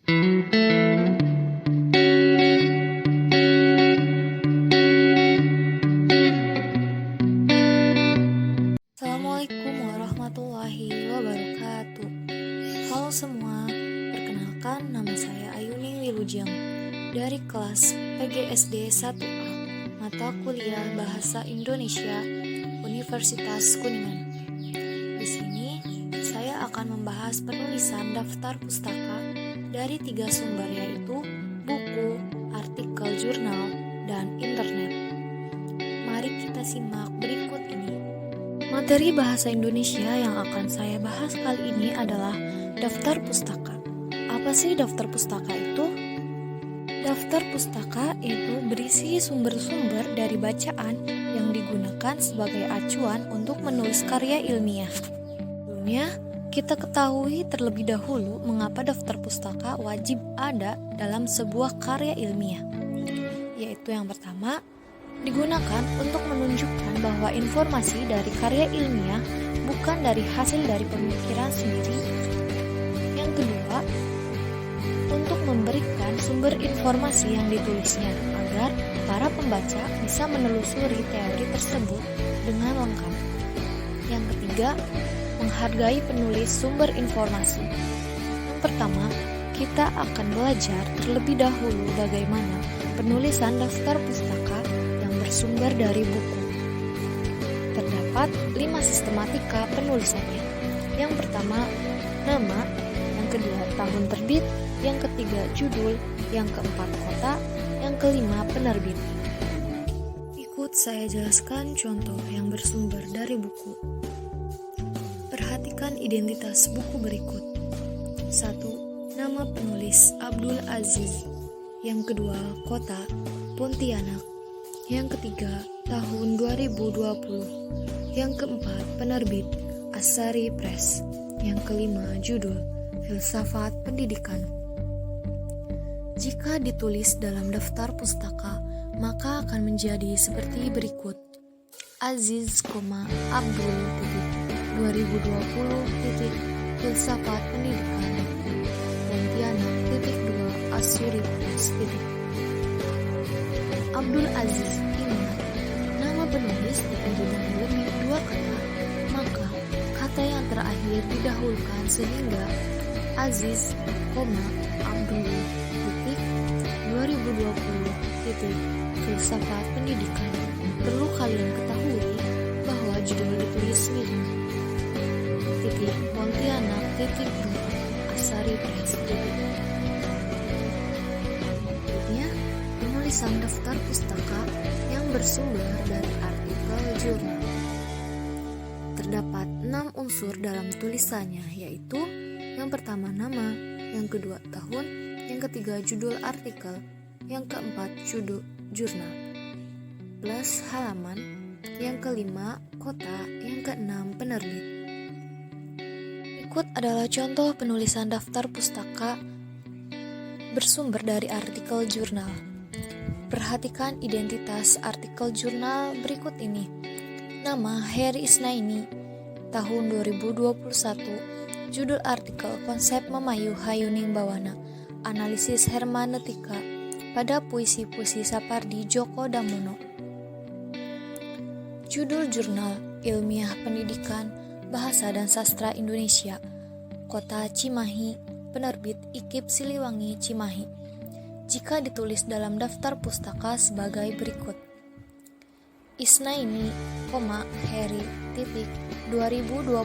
Assalamualaikum warahmatullahi wabarakatuh. Halo semua, perkenalkan nama saya Ayuning Wilujeng dari kelas PGSD 1A, mata kuliah Bahasa Indonesia, Universitas Kuningan. Di sini saya akan membahas penulisan daftar pustaka dari 3 sumber, yaitu buku, artikel jurnal, dan internet. Mari kita simak berikut ini. Materi bahasa Indonesia yang akan saya bahas kali ini adalah daftar pustaka. Apa sih daftar pustaka itu? Daftar pustaka itu berisi sumber-sumber dari bacaan yang digunakan sebagai acuan untuk menulis karya ilmiah. Sebelumnya, kita ketahui terlebih dahulu mengapa daftar pustaka wajib ada dalam sebuah karya ilmiah. Yaitu yang pertama, digunakan untuk menunjukkan bahwa informasi dari karya ilmiah bukan dari hasil dari pemikiran sendiri. Yang kedua, untuk memberikan sumber informasi yang ditulisnya agar para pembaca bisa menelusuri teori tersebut dengan lengkap. Yang ketiga, menghargai penulis sumber informasi. Yang pertama, kita akan belajar terlebih dahulu bagaimana penulisan daftar pustaka bersumber dari buku. Terdapat 5 sistematika penulisannya. Yang pertama, nama. Yang kedua, tahun terbit. Yang ketiga, judul. Yang keempat, kota. Yang kelima, penerbit. Ikut saya jelaskan contoh yang bersumber dari buku. Perhatikan identitas buku berikut. 1. Nama penulis Abdul Aziz. Yang kedua, kota Pontianak. Yang ketiga, tahun 2020. Yang keempat, penerbit Asari Press. Yang kelima, judul Filsafat Pendidikan. Jika ditulis dalam daftar pustaka, maka akan menjadi seperti berikut. Aziz, Abdul, 2020, Filsafat Pendidikan. Pontianak, 2, Asari Press, Abdul Aziz. Ingat, nama penulis didahului 2 kata, maka kata yang terakhir didahulukan sehingga Aziz, Abdul, 2020, Filsafat Pendidikan. Perlu kalian ketahui bahwa judul ditulis miring. Pontianak, 2, Asari Press, penulisan daftar pustaka yang bersumber dari artikel jurnal. Terdapat 6 unsur dalam tulisannya, yaitu yang pertama nama, yang kedua tahun, yang ketiga judul artikel, yang keempat judul jurnal, plus halaman, yang kelima kota, yang keenam penerbit. Berikut adalah contoh penulisan daftar pustaka bersumber dari artikel jurnal. Perhatikan identitas artikel jurnal berikut ini. Nama Heri Isnaini, tahun 2021. Judul artikel Konsep Memayu Hayuning Bawana, Analisis Hermeneutika pada Puisi-puisi Sapardi Djoko Damono. Judul jurnal Ilmiah Pendidikan Bahasa dan Sastra Indonesia, Kota Cimahi, penerbit IKIP Siliwangi Cimahi. Jika ditulis dalam daftar pustaka sebagai berikut. Isnaini, Heri, 2021,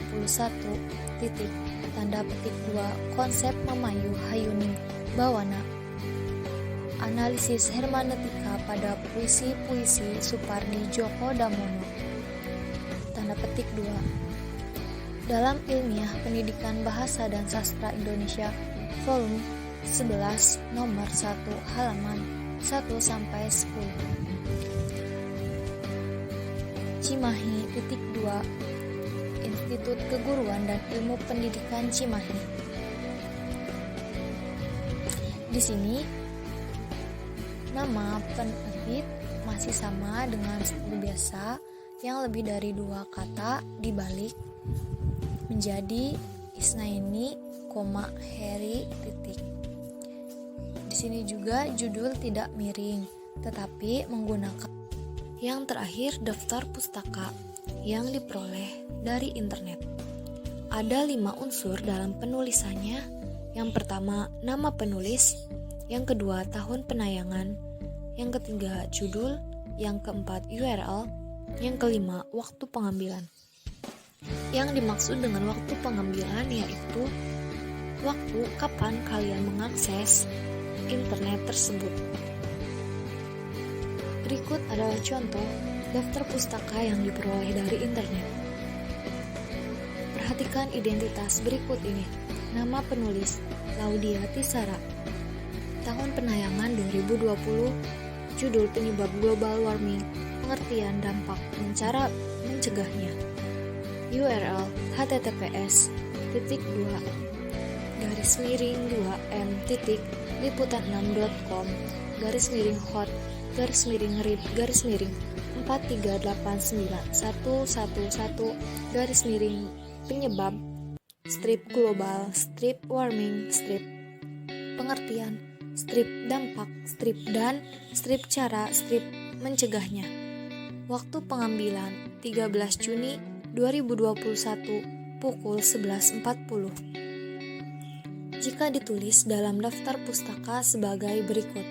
tanda petik 2, Konsep Memayu Hayuning Bawana, Analisis Hermeneutika pada Puisi-puisi Sapardi Djoko Damono, tanda petik 2. Dalam Ilmiah Pendidikan Bahasa dan Sastra Indonesia, volume 11, nomor 1, halaman 1-10. Cimahi, 2, Institut Keguruan dan Ilmu Pendidikan Cimahi. Di sini, nama penerbit masih sama dengan seperti biasa, yang lebih dari 2 kata dibalik menjadi Isnaini, Heri, sini juga judul tidak miring, tetapi menggunakan yang terakhir daftar pustaka yang diperoleh dari internet. Ada 5 unsur dalam penulisannya. Yang pertama, nama penulis. Yang kedua, tahun penayangan. Yang ketiga, judul. Yang keempat, URL. Yang kelima, waktu pengambilan. Yang dimaksud dengan waktu pengambilan yaitu waktu kapan kalian mengakses internet tersebut. Berikut adalah contoh daftar pustaka yang diperoleh dari internet. Perhatikan identitas berikut ini. Nama penulis, Laudia Tisara. Tahun penayangan 2020. Judul penyebab global warming, pengertian dampak dan cara mencegahnya. URL https://hot.com/hot-read-hot-hot-hot-hot-111-penyebab strip global strip warming strip pengertian strip dampak strip dan strip cara strip mencegahnya. Waktu pengambilan 13 Juni 2021 pukul 11.40. Jika ditulis dalam daftar pustaka sebagai berikut.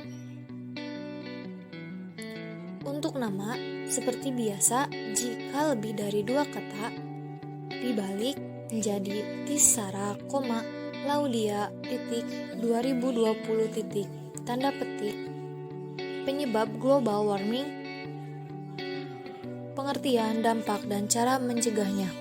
Untuk nama, seperti biasa, jika lebih dari 2 kata, dibalik menjadi Tisara, Laudia, 2020, tanda petik, penyebab global warming, pengertian, dampak, dan cara mencegahnya,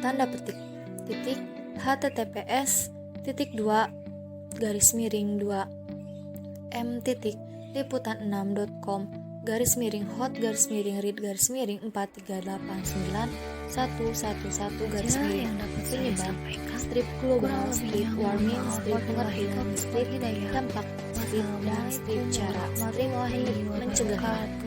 tanda petik, titik, https://liputan6.com/hot-miring-2-miring-4389111-111-penyebab strip global strip warming strip pengertian strip dampak strip dan strip cara strip mencegahnya.